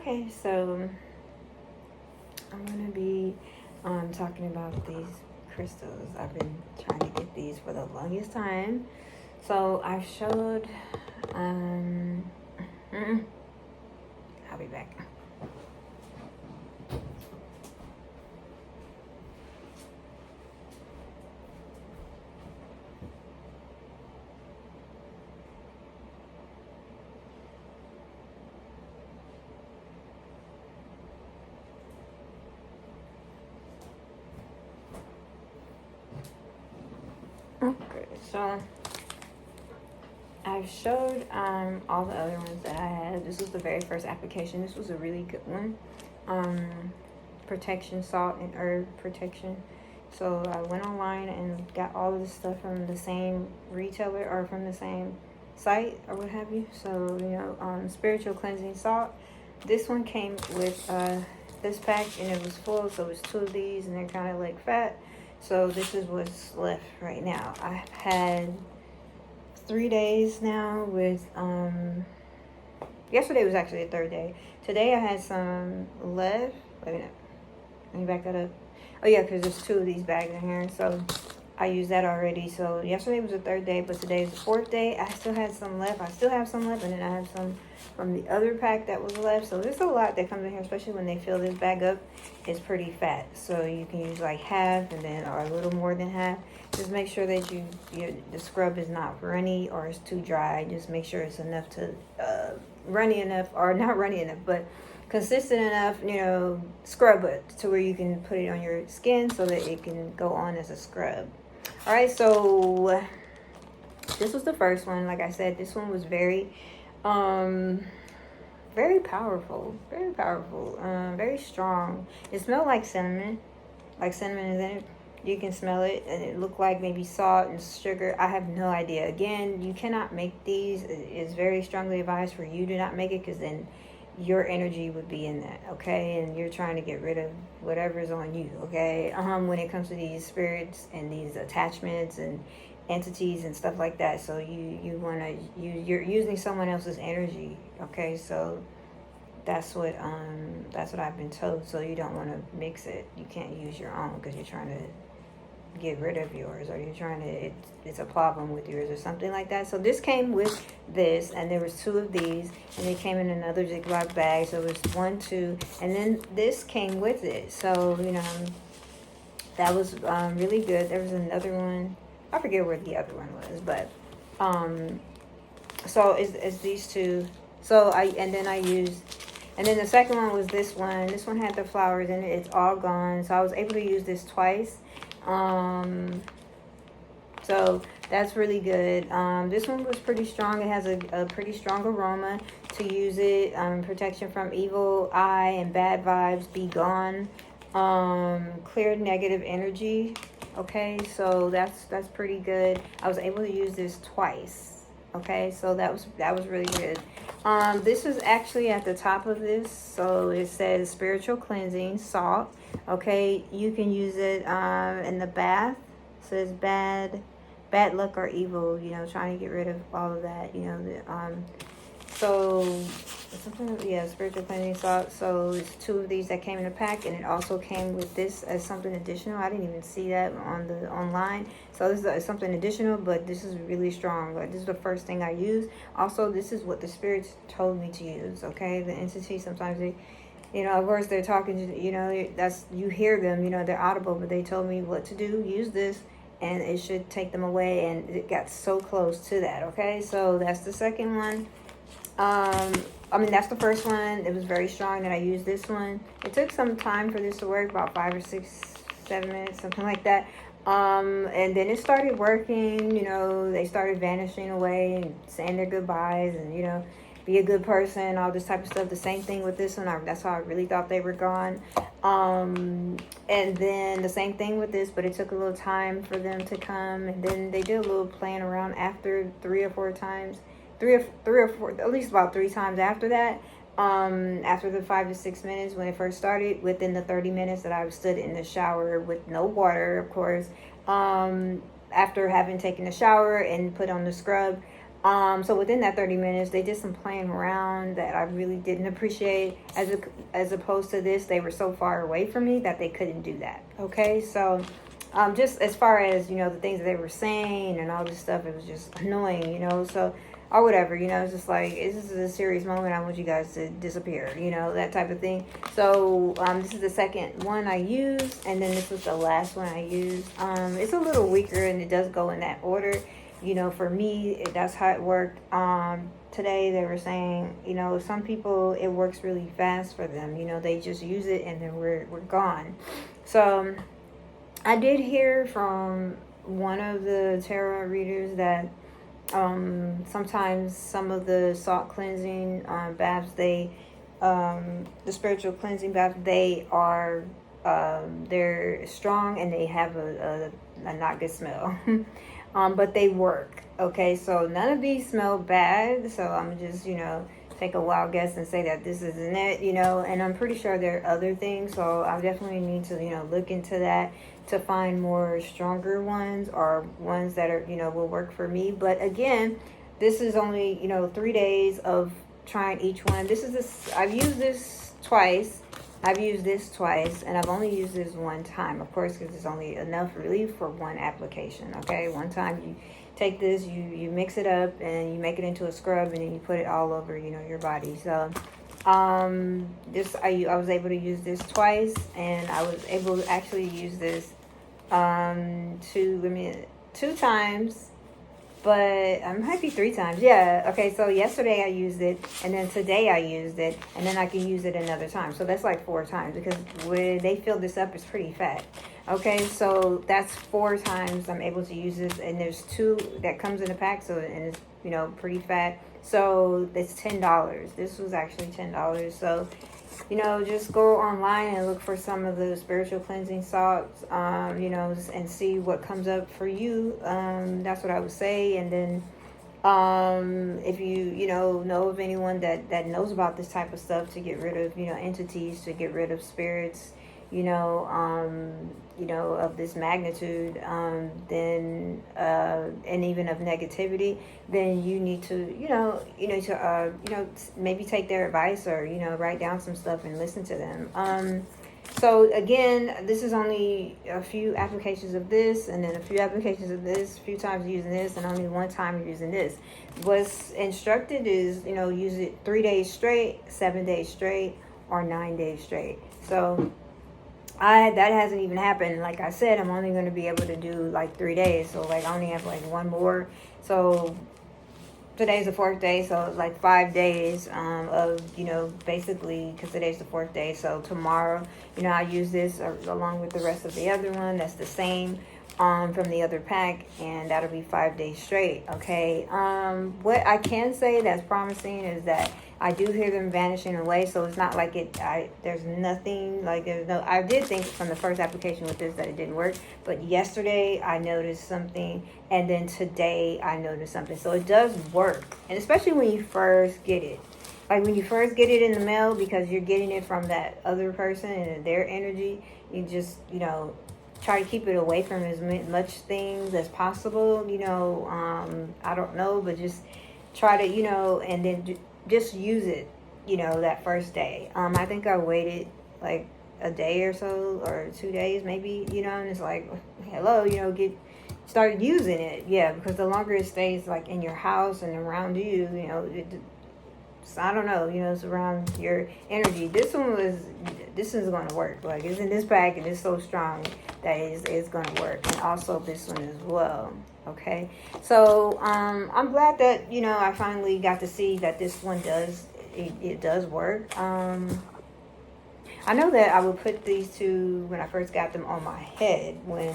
Okay, so I'm gonna be talking about these crystals. I've been trying to get these for the longest time. So I showed. Um, I'll be back. Okay, so I've showed all the other ones that I had. This was the very first application. This was a really good one. Protection, salt and herb protection. So I went online and got all of this stuff from the same retailer or from the same site or what have you. So spiritual cleansing salt. This one came with this pack and it was full, so it's two of these and they're kind of like fat. So this is what's left right now. I've had 3 days now with yesterday was actually the third day. Today I had some left. Wait a minute. Let me back that up. Oh yeah, because there's two of these bags in here. So I used that already. So yesterday was the third day, but today is the fourth day. I still had some left. I still have some left, and then I have some from the other pack that was left. So there's a lot that comes in here, especially when they fill this bag up. It's pretty fat. So you can use like half and then or a little more than half. Just make sure that the scrub is not runny or it's too dry. Just make sure it's enough to runny enough, or not runny enough, but consistent enough, scrub it to where you can put it on your skin so that it can go on as a scrub. All right, so this was the first one. Like I said, this one was very powerful, very strong. It smelled like cinnamon is in it. You can smell it, and it looked like maybe salt and sugar. I have no idea. Again, you cannot make these. It's very strongly advised for you to not make it, because then your energy would be in that, okay? And you're trying to get rid of whatever's on you, okay? When it comes to these spirits and these attachments and entities and stuff like that. So you're using someone else's energy, okay? So that's what I've been told. So you don't want to mix it. You can't use your own because you're trying to get rid of yours, or you're trying to it's a problem with yours or something like that. So this came with this, and there was two of these, and they came in another Ziploc bag. So it was 1, 2, and then this came with it. So that was really good. There was another one. I forget where the other one was, but so it's these two. So and then the second one was this one. This one had the flowers in it. It's all gone. So I was able to use this twice. So that's really good. This one was pretty strong. It has a pretty strong aroma. To use it, protection from evil eye and bad vibes be gone. Clear negative energy. Okay, so that's pretty good. I was able to use this twice. Okay, so that was really good. This is actually at the top of this. So it says spiritual cleansing salt. Okay, you can use it in the bath. It says bad luck or evil, trying to get rid of all of that, so spiritual cleansing salt. So it's two of these that came in a pack, and it also came with this as something additional. I didn't even see that online. So this is something additional, but this is really strong. This is the first thing I used. Also, this is what the spirits told me to use. Okay, the entity, sometimes they, of course they're talking to, that's, you hear them, they're audible, but they told me what to do. Use this, and it should take them away, and it got so close to that. Okay, so that's the second one. That's the first one. It was very strong that I used this one. It took some time for this to work, about 5 or 6, 7 minutes, something like that. And then it started working. They started vanishing away and saying their goodbyes, and be a good person, all this type of stuff. The same thing with this one. That's how I really thought they were gone. And then the same thing with this, but it took a little time for them to come. And then they did a little playing around after 3 or 4 times. 3 or 4, at least about 3 times after that. After the 5 to 6 minutes when it first started, within the 30 minutes that I stood in the shower with no water, of course. After having taken a shower and put on the scrub, So within that 30 minutes, they did some playing around that I really didn't appreciate. As opposed to this, they were so far away from me that they couldn't do that. Okay, so just as far as the things that they were saying and all this stuff, it was just annoying. So or whatever, it's just like this is a serious moment. I want you guys to disappear, that type of thing. So this is the second one I used, and then this was the last one I used. It's a little weaker, and it does go in that order. For me, that's how it worked. Today they were saying, some people it works really fast for them. They just use it and then we're gone. So I did hear from one of the tarot readers that sometimes some of the salt cleansing baths, the spiritual cleansing baths, they are they're strong and they have a not good smell. But they work. Okay, so none of these smell bad. So I'm just, take a wild guess and say that this isn't it, and I'm pretty sure there are other things. So I definitely need to, look into that to find more stronger ones or ones that are, will work for me. But again, this is only, 3 days of trying each one. I've used this twice. And I've only used this one time, of course, because it's only enough relief for one application. Okay, one time you take this, you mix it up, and you make it into a scrub, and then you put it all over, your body. So, I was able to use this twice, and I was able to actually use this two times. But it might be 3 times. Yeah. Okay. So yesterday I used it, and then today I used it, and then I can use it another time. So that's like 4 times because when they fill this up, it's pretty fat. Okay. So that's 4 times I'm able to use this, and there's 2 that comes in a pack. So and it's pretty fat. So it's $10. This was actually $10. So just go online and look for some of the spiritual cleansing salts, and see what comes up for you. That's what I would say. And then, if you, know of anyone that knows about this type of stuff to get rid of, entities, to get rid of spirits, of this magnitude, then, and even of negativity, then you need to, maybe take their advice or, write down some stuff and listen to them. So again, this is only a few applications of this, and then a few applications of this, a few times using this, and only one time using this. What's instructed is, use it 3 days straight, 7 days straight, or 9 days straight. So that hasn't even happened. Like I said, I'm only going to be able to do like 3 days. So like I only have like one more. So today's the 4th day. So it's like 5 days of, basically, because today's the 4th day. So tomorrow, I use this along with the rest of the other one. That's the same from the other pack. And that'll be 5 days straight. Okay. What I can say that's promising is that I do hear them vanishing away, so it's not like there's nothing, like I did think from the first application with this that it didn't work, but yesterday I noticed something, and then today I noticed something, so it does work, and especially when you first get it. Like when you first get it in the mail, because you're getting it from that other person and their energy, you just, try to keep it away from as much things as possible, I don't know, but just try to, and then just use it, that first day. I think I waited like a day or so, or 2 days maybe, and it's like, hello, start using it. Yeah, because the longer it stays like in your house and around you, I don't know, it's around your energy. This is going to work. Like it's in this pack and it's so strong that it's going to work. And also this one as well. Okay, so I'm glad that I finally got to see that this one does work. I know that I would put these 2 when I first got them on my head when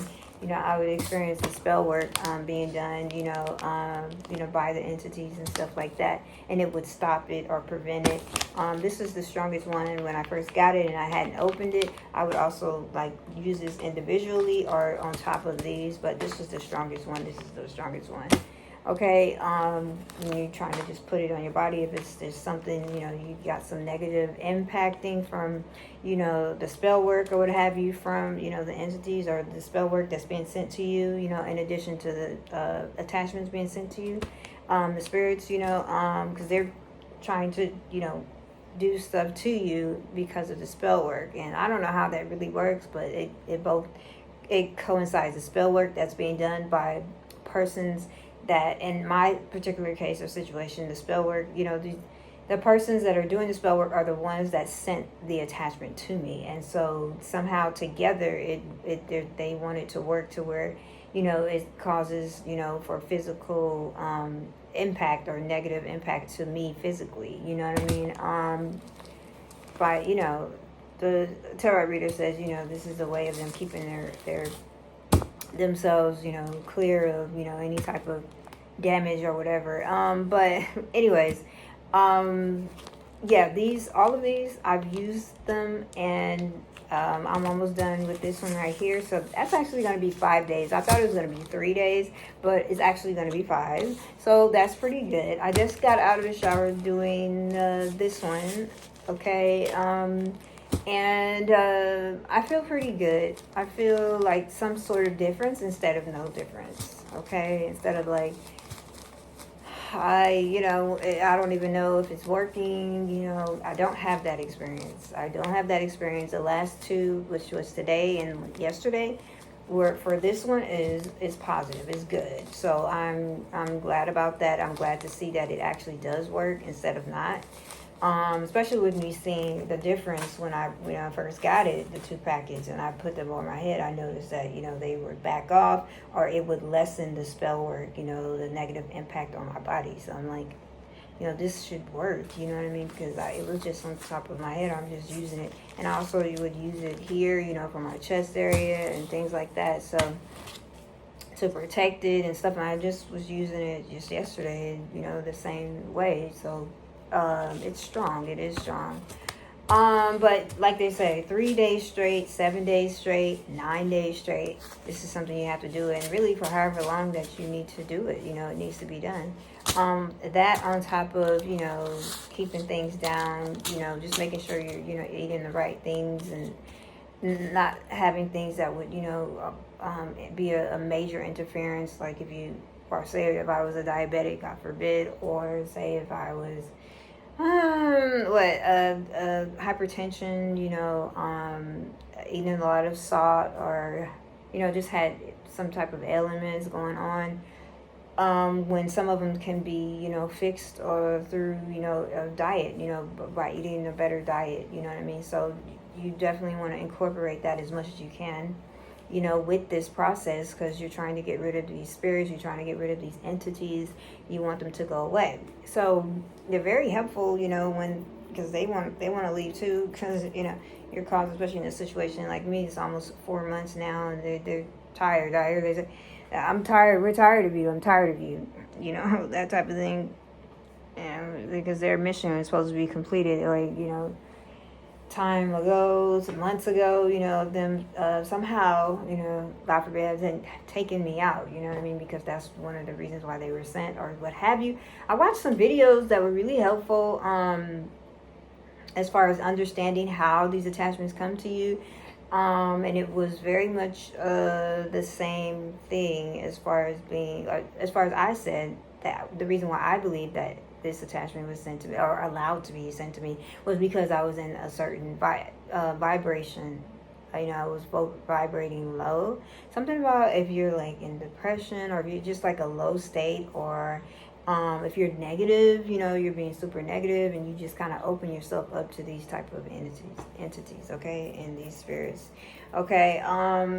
I would experience the spell work being done by the entities and stuff like that, and it would stop it or prevent it. This is the strongest one. When I first got it and I hadn't opened it, I would also like use this individually or on top of these, but this is the strongest one. This is the strongest one. Okay, when you're trying to just put it on your body, if there's something, you got some negative impacting from, the spell work or what have you from, the entities or the spell work that's being sent to you, in addition to the attachments being sent to you, the spirits, you know, because they're trying to, you know, do stuff to you because of the spell work. And I don't know how that really works, but it coincides. The spell work that's being done by persons that, in my particular case or situation, the spell work, you know, the persons that are doing the spell work are the ones that sent the attachment to me. And so somehow together they want it to work to where, you know, it causes, you know, for physical impact or negative impact to me physically, you know what I mean? By, you know, the tarot reader says, you know, this is a way of them keeping their themselves, you know, clear of, you know, any type of damage or whatever. But anyways, yeah, all of these, I've used them, and I'm almost done with this one right here. So that's actually going to be 5 days. I thought it was going to be 3 days, but it's actually going to be 5. So that's pretty good. I just got out of the shower doing this one. Okay. And I feel pretty good. I feel like some sort of difference instead of no difference. Okay. Instead of like, I don't even know if it's working, you know, I don't have that experience. The last 2, which was today and yesterday, were for this one is positive, is good. So I'm glad about that. I'm glad to see that it actually does work instead of not. Especially with me seeing the difference when I first got it, the 2 packets, and I put them on my head, I noticed that, you know, they would back off, or it would lessen the spell work, you know, the negative impact on my body. So I'm like, you know, this should work, you know what I mean? Because it was just on top of my head. I'm just using it. And also you would use it here, you know, for my chest area and things like that. So to protect it and stuff. And I just was using it just yesterday, you know, the same way. So it's strong. It is strong. But like they say, 3 days straight, 7 days straight, 9 days straight. This is something you have to do, and really for however long that you need to do it, you know, it needs to be done. That on top of, you know, keeping things down, you know, just making sure you're, you know, eating the right things and not having things that would, you know, be a major interference. Like or say if I was a diabetic, God forbid, or say if I was hypertension, you know, eating a lot of salt, or, you know, just had some type of ailments going on, when some of them can be, you know, fixed or through, you know, a diet, you know, by eating a better diet, you know what I mean? So you definitely want to incorporate that as much as you can, you know, with this process, because you're trying to get rid of these spirits, you're trying to get rid of these entities, you want them to go away. So they're very helpful, you know, because they want to leave too, because, you know, your cause, especially in a situation like me, it's almost 4 months now, and they're tired. I hear they say, I'm tired, we're tired of you, I'm tired of you, you know, that type of thing. And because their mission is supposed to be completed, like, you know, time ago, some months ago, you know, them somehow, you know, God forbid, had taken me out, you know what I mean? Because that's one of the reasons why they were sent or what have you. I watched some videos that were really helpful as far as understanding how these attachments come to you. And it was very much the same thing as far as I said, that the reason why I believe that this attachment was sent to me, or allowed to be sent to me, was because I was in a certain vibration. You know, I was both vibrating low. Something about if you're like in depression, or if you're just like a low state, or if you're negative, you know, you're being super negative, and you just kind of open yourself up to these type of entities, okay, and these spirits, okay.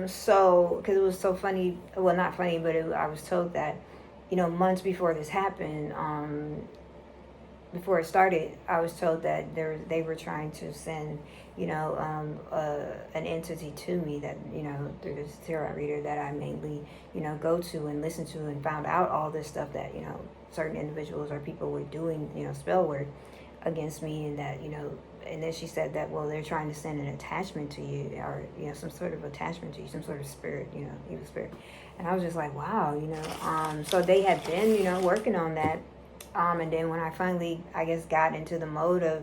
So because it was so funny, well, not funny, but I was told that, you know, months before this happened, before it started, I was told that they were trying to send, you know, an entity to me that, you know, through this tarot reader that I mainly, you know, go to and listen to, and found out all this stuff that, you know, certain individuals or people were doing, you know, spell work against me, and that, you know, and then she said that, well, they're trying to send an attachment to you, or, you know, some sort of attachment to you, some sort of spirit, you know, evil spirit. And I was just like, wow, you know, so they had been, you know, working on that. And then when I finally, I guess, got into the mode of,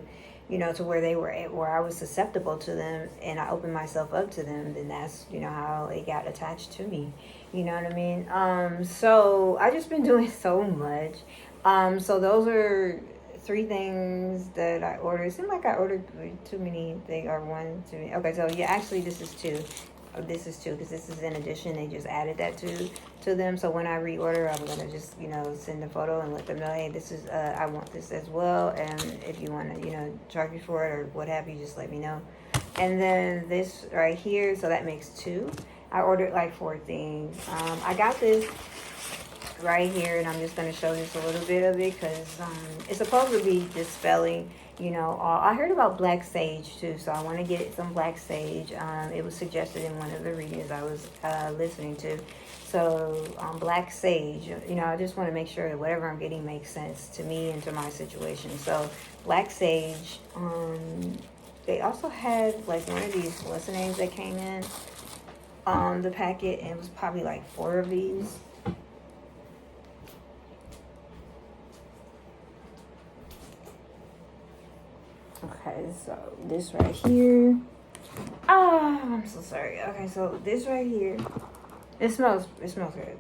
you know, to where they were at, where I was susceptible to them, and I opened myself up to them, then that's, you know, how it got attached to me. You know what I mean? So I just been doing so much. So those are three things that I ordered. It seemed like I ordered too many things, or one too many. Okay, so yeah, actually this is two. This is two because this is in addition. They just added that to them. So when I reorder, I'm gonna just send the photo and let them know, hey, this is I want this as well. And if you want to charge me for it or what have you, just let me know. And then this right here, so that makes two. I ordered like four things. I got this right here, and I'm just going to show just a little bit of it because it's supposed to be dispelling I heard about black sage too, so I want to get some black sage. It was suggested in one of the readings I was listening to. So black sage, I just want to make sure that whatever I'm getting makes sense to me and to my situation. So black sage. They also had like one of these names that came in the packet, and it was probably like four of these. Okay, so this right here. Oh, I'm so sorry. Okay, so this right here. It smells good.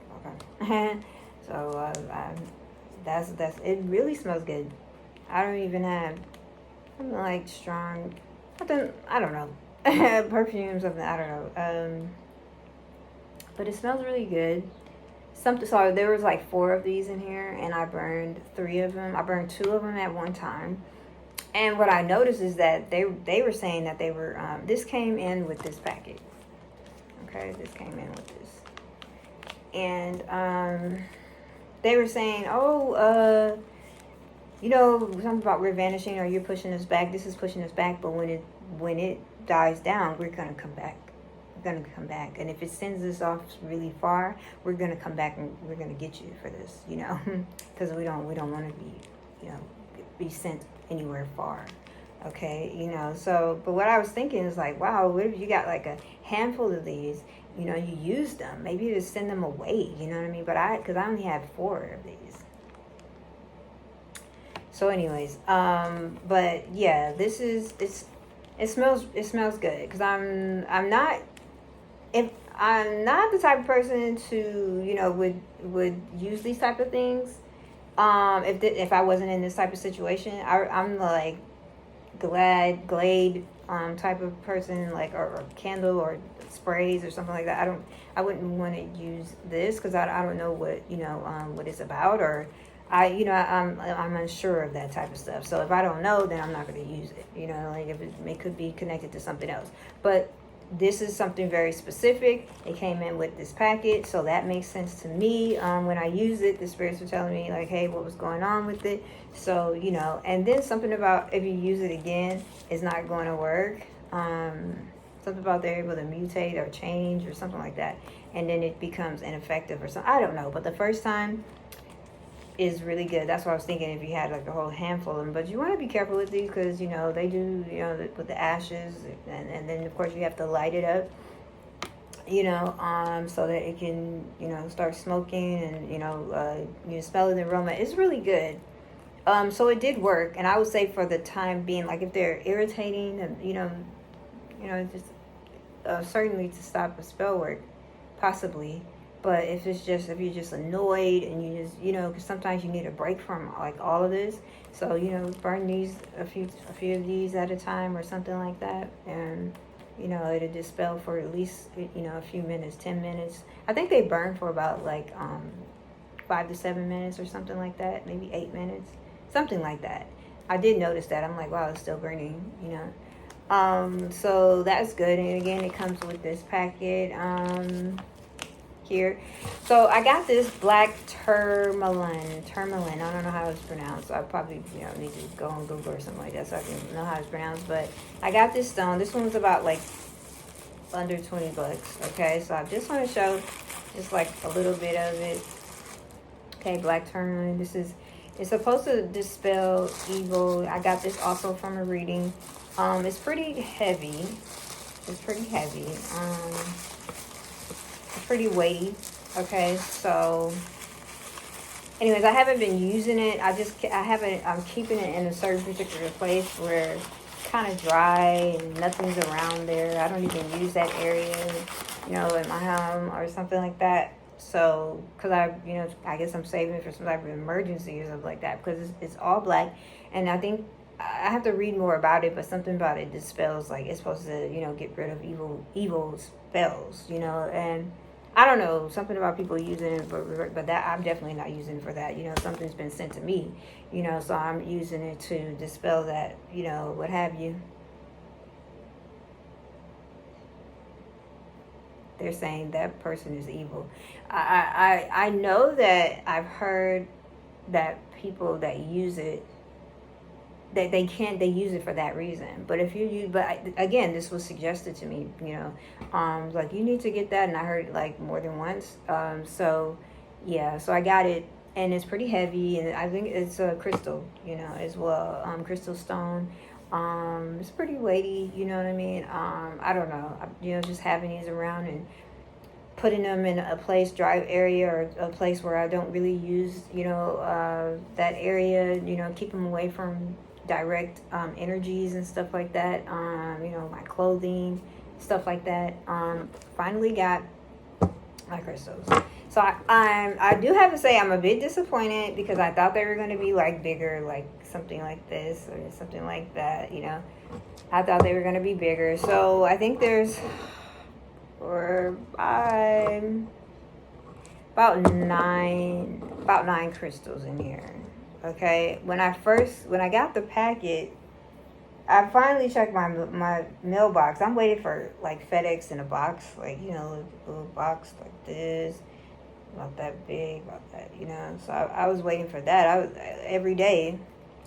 Okay. So that's it. Really smells good. I don't even have like strong. I don't know. Perfume, something. I don't know. But it smells really good. So there was like four of these in here, and I burned three of them. I burned two of them at one time. And what I noticed is that they were saying that they were this came in with this packet. Okay, this came in with this, and they were saying, something about we're vanishing or you're pushing us back. This is pushing us back, but when it dies down, we're gonna come back. We're gonna come back, and if it sends us off really far, we're gonna come back and we're gonna get you for this, because we don't want to be sent anywhere far. Okay, so but what I was thinking is like, wow, what if you got like a handful of these, you use them, maybe you just send them away, you know what I mean? But because I only have four of these. So anyways, but yeah, it smells good because I'm not the type of person to would use these type of things. If I wasn't in this type of situation, I'm like Glade type of person, like or candle or sprays or something like that. I wouldn't want to use this because I don't know what what it's about, or I'm unsure of that type of stuff. So if I don't know, then I'm not going to use it. Like if it could be connected to something else, but this is something very specific. It came in with this packet, so that makes sense to me. When I use it, the spirits were telling me like, hey, what was going on with it? So and then something about if you use it again, it's not going to work. Something about they're able to mutate or change or something like that, and then it becomes ineffective or something. I don't know, but the first time is really good. That's what I was thinking, if you had like a whole handful of them. But you want to be careful with these because they do with the ashes, and then of course you have to light it up so that it can start smoking, and you smell the aroma. It's really good. So it did work, and I would say for the time being, like if they're irritating and just certainly to stop a spell work, possibly. But if you're just annoyed and you just because sometimes you need a break from like all of this, so burn these a few of these at a time or something like that, and it'll dispel for at least a few minutes, 10 minutes. I think they burn for about like 5 to 7 minutes or something like that, maybe 8 minutes, something like that. I did notice that. I'm like, wow, it's still burning, so that's good. And again, it comes with this packet here. So I got this black tourmaline. I don't know how it's pronounced. I probably need to go on Google or something like that so I can know how it's pronounced. But I got this stone. This one was about like under $20. Okay, so I just want to show just like a little bit of it. Okay, black tourmaline. It's supposed to dispel evil. I got this also from a reading. It's pretty heavy. It's pretty weighty. Okay, so anyways, I haven't been using it. I'm keeping it in a certain particular place where it's kind of dry and nothing's around there. I don't even use that area in my home or something like that. So, because I guess I'm saving it for some type of emergency or something like that, because it's all black. And I think I have to read more about it, but something about it dispels, like, it's supposed to, get rid of evil spells, and I don't know, something about people using it, but that I'm definitely not using it for that. Something's been sent to me, so I'm using it to dispel that, what have you. They're saying that person is evil. I know that I've heard that people that use it, that they use it for that reason. But if you use, again, this was suggested to me, like, you need to get that, and I heard it like more than once. So yeah, so I got it, and it's pretty heavy, and I think it's a crystal, as well, crystal stone. It's pretty weighty, you know what I mean? I don't know, just having these around and putting them in a place, dry area, or a place where I don't really use, that area, keep them away from direct energies and stuff like that. My clothing, stuff like that. Finally got my crystals. So I do have to say I'm a bit disappointed, because I thought they were going to be like bigger, like something like this or something like that. I thought they were going to be bigger. So I think there's about nine crystals in here. Okay, when I got the packet, I finally checked my mailbox. I'm waiting for like FedEx in a box, like, a little box like this, about that big, about that, So I was waiting for that. I was every day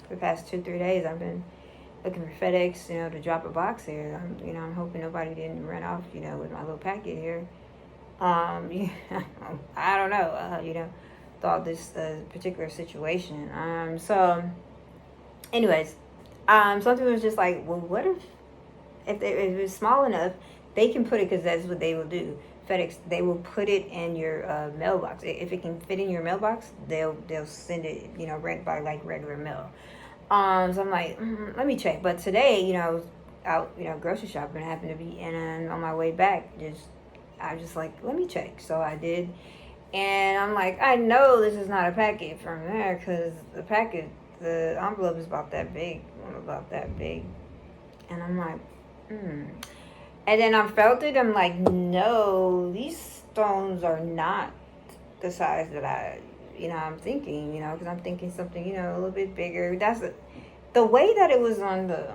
for the past 2-3 days. I've been looking for FedEx, to drop a box here. I'm hoping nobody didn't run off, with my little packet here. I don't know, thought this particular situation. So, anyways, something was just like, well, what if it's small enough, they can put it, because that's what they will do. FedEx, they will put it in your mailbox. If it can fit in your mailbox, they'll send it, right by like regular mail. So I'm like, let me check. But today, I was out, grocery shopping, happened to be, and on my way back, I was just like, let me check. So I did, and I'm like, I know this is not a packet from there, because the envelope is about that big, and I'm like, and then I felt it. I'm like, no, these stones are not the size that I'm thinking, because I'm thinking something, a little bit bigger. The way that it was on the,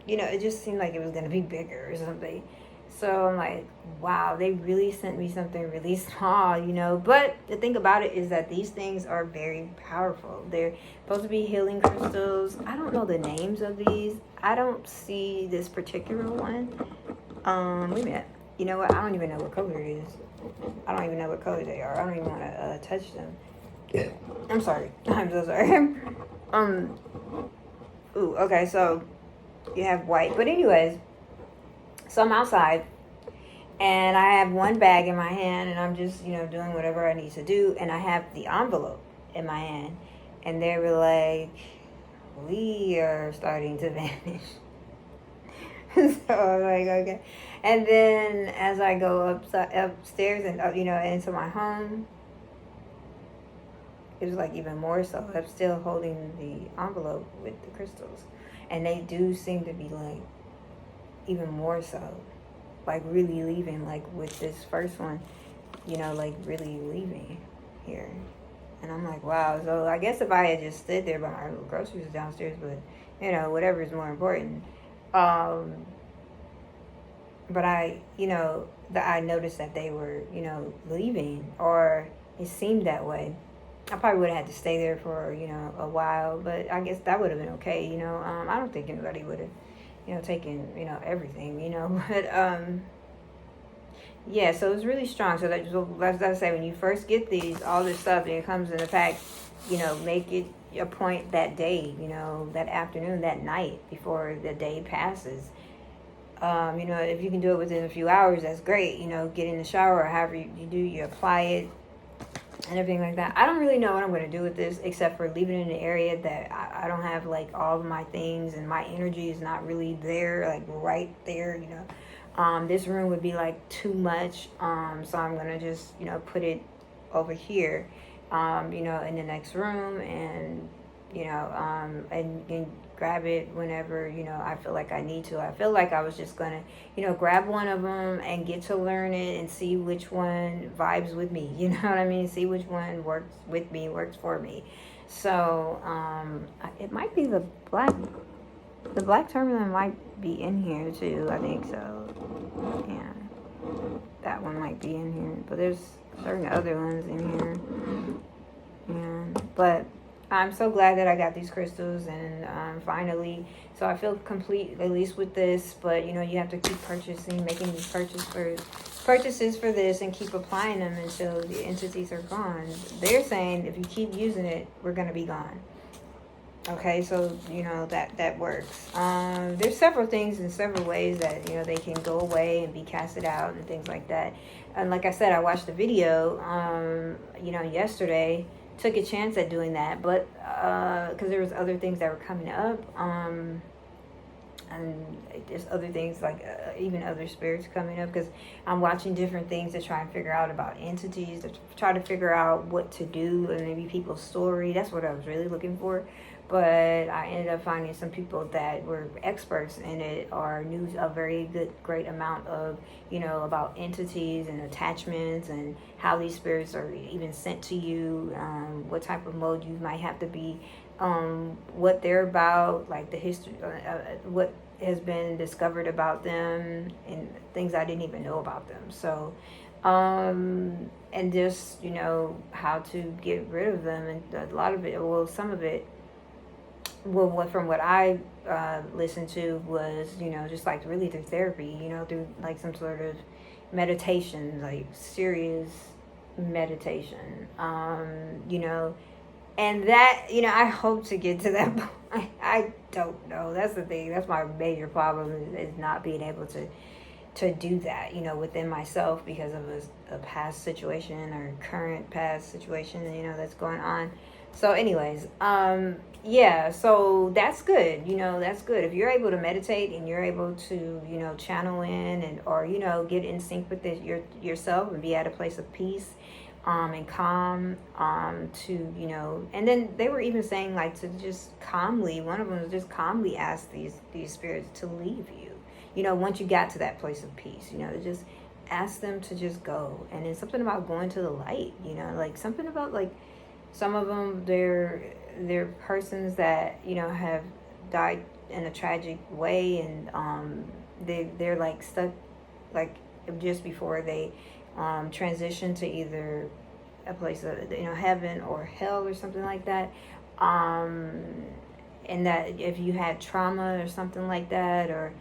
it just seemed like it was going to be bigger or something. So I'm like, wow, they really sent me something really small, But the thing about it is that these things are very powerful. They're supposed to be healing crystals. I don't know the names of these. I don't see this particular one. Wait a minute. You know what? I don't even know what color it is. I don't even know what color they are. I don't even want to touch them. Yeah. I'm sorry. I'm so sorry. Ooh, okay, so you have white. But anyways, so I'm outside, and I have one bag in my hand, and I'm just, doing whatever I need to do, and I have the envelope in my hand, and they were like, we are starting to vanish. So I'm like, okay. And then as I go upstairs and, into my home, it was like even more so. I'm still holding the envelope with the crystals, and they do seem to be like even more so, like really leaving, like with this first one, like really leaving here. And I'm like, wow. So I guess if I had just stood there by my little groceries downstairs, but whatever is more important. But I noticed that they were, leaving, or it seemed that way. I probably would have had to stay there for, a while, but I guess that would have been okay, I don't think anybody would have, taken, everything, but, yeah, so it was really strong. So that's I say, when you first get all this stuff, and it comes in a pack, make it a point that day, that afternoon, that night, before the day passes. If you can do it within a few hours, that's great. Get in the shower, or however you do, you apply it and everything like that. I don't really know what I'm going to do with this, except for leaving it in an area that I don't have like all of my things, and my energy is not really there, like right there, This room would be like too much. So I'm gonna just, you know, put it over here, you know, in the next room, and you know, and grab it whenever, you know, I feel like I need to. I feel like I was just gonna, you know, grab one of them and get to learn it and see which one vibes with me. You know what I mean? See which one works with me, works for me. So it might be the black tourmaline might be in here too. I think so. Yeah, that one might be in here, but there's certain other ones in here. Yeah, but I'm so glad that I got these crystals, and finally, so I feel complete at least with this. But you know, you have to keep purchasing, making these purchases for this, and keep applying them until the entities are gone. They're saying if you keep using it, we're gonna be gone. Okay, so you know that works. There's several things in several ways that, you know, they can go away and be casted out and things like that. And like I said, I watched the video, you know, yesterday. Took a chance at doing that, but because there was other things that were coming up, and there's other things like even other spirits coming up, because I'm watching different things to try and figure out about entities, to try to figure out what to do, and maybe people's story. That's what I was really looking for. But I ended up finding some people that were experts in it, or knew a very great amount of, you know, about entities and attachments, and how these spirits are even sent to you, what type of mode you might have to be, what they're about, like the history, what has been discovered about them, and things I didn't even know about them. So, and just, you know, how to get rid of them, and a lot of it, well, some of it, well, from what I listened to was, you know, just like really through therapy, you know, through like some sort of meditation, like serious meditation, you know, and that, you know, I hope to get to that point. I don't know. That's the thing. That's my major problem, is not being able to do that, you know, within myself, because of a past situation or current past situation, you know, that's going on. So anyways, yeah, so that's good. You know, that's good. If you're able to meditate and you're able to, you know, channel in, and, or, you know, get in sync with yourself, and be at a place of peace, and calm, to, you know, and then they were even saying like to just calmly, one of them was just calmly ask these spirits to leave you, you know, once you got to that place of peace, you know, to just ask them to just go. And then something about going to the light, you know, like something about like, some of them, they're persons that, you know, have died in a tragic way, and they're like stuck, like just before they transition to either a place of, you know, heaven or hell or something like that. And that if you had trauma or something like that, or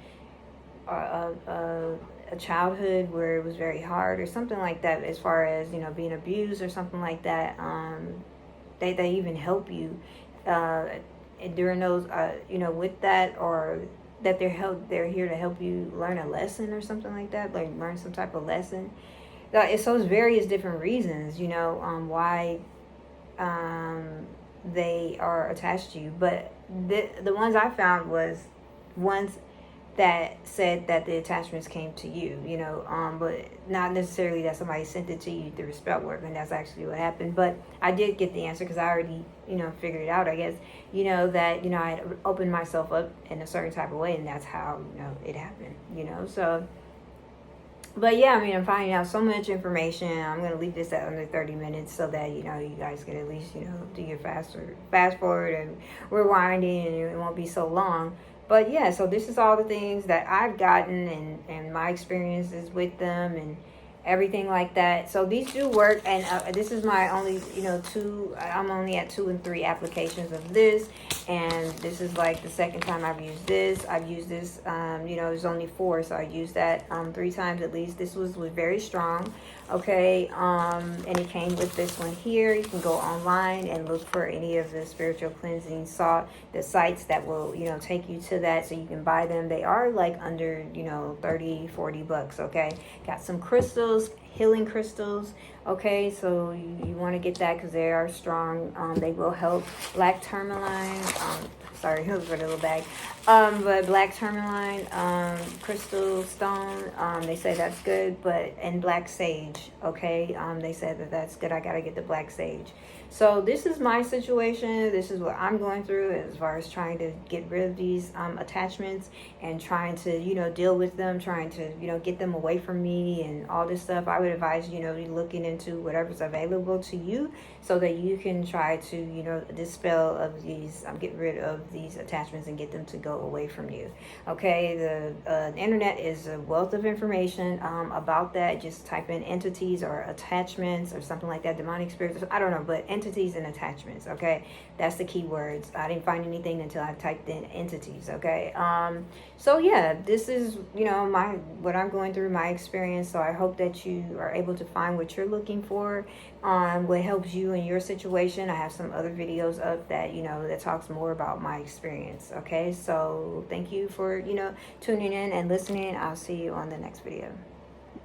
a childhood where it was very hard or something like that, as far as, you know, being abused or something like that, they even help you during those, you know, with that, or that they're here to help you learn a lesson or something like that, like learn some type of lesson. It's those various different reasons, you know, why they are attached to you. But the ones I found was ones that said that the attachments came to you, you know, but not necessarily that somebody sent it to you through spell work, and that's actually what happened. But I did get the answer, because I already, you know, figured it out, I guess, you know, that, you know, I had opened myself up in a certain type of way, and that's how, you know, it happened, you know. So, but yeah, I mean, I'm finding out so much information. I'm going to leave this at under 30 minutes, so that, you know, you guys can at least, you know, do your fast forward and rewinding, and it won't be so long. But yeah, so this is all the things that I've gotten, and my experiences with them, and everything like that. So these do work, and this is my only, you know, I'm only at 2 and 3 applications of this, and this is like the second time I've used this. I've used this, you know, there's only 4, so I used that 3 times at least. This was very strong, okay, and it came with this one here. You can go online and look for any of the spiritual cleansing salt, the sites that will, you know, take you to that, so you can buy them. They are like under, you know, 30-40 bucks, okay. Got some crystals, healing crystals, okay, so you want to get that, because they are strong. They will help. Black tourmaline, sorry, it was a little bag. But black tourmaline, crystal stone, they say that's good, but, and black sage, okay, they said that that's good. I gotta get the black sage. So this is my situation. This is what I'm going through as far as trying to get rid of these attachments and trying to, you know, deal with them, trying to, you know, get them away from me and all this stuff. I would advise, you know, looking into whatever's available to you so that you can try to, you know, dispel of these, get rid of these attachments and get them to go away from you. Okay, the internet is a wealth of information about that. Just type in entities or attachments or something like that, demonic spirits, I don't know, but entities and attachments, okay? That's the key words. I didn't find anything until I typed in entities, okay? So yeah, this is, you know, what I'm going through, my experience. So I hope that you are able to find what you're looking for, what helps you in your situation. I have some other videos up that, you know, that talks more about my experience, okay? So thank you for, you know, tuning in and listening. I'll see you on the next video.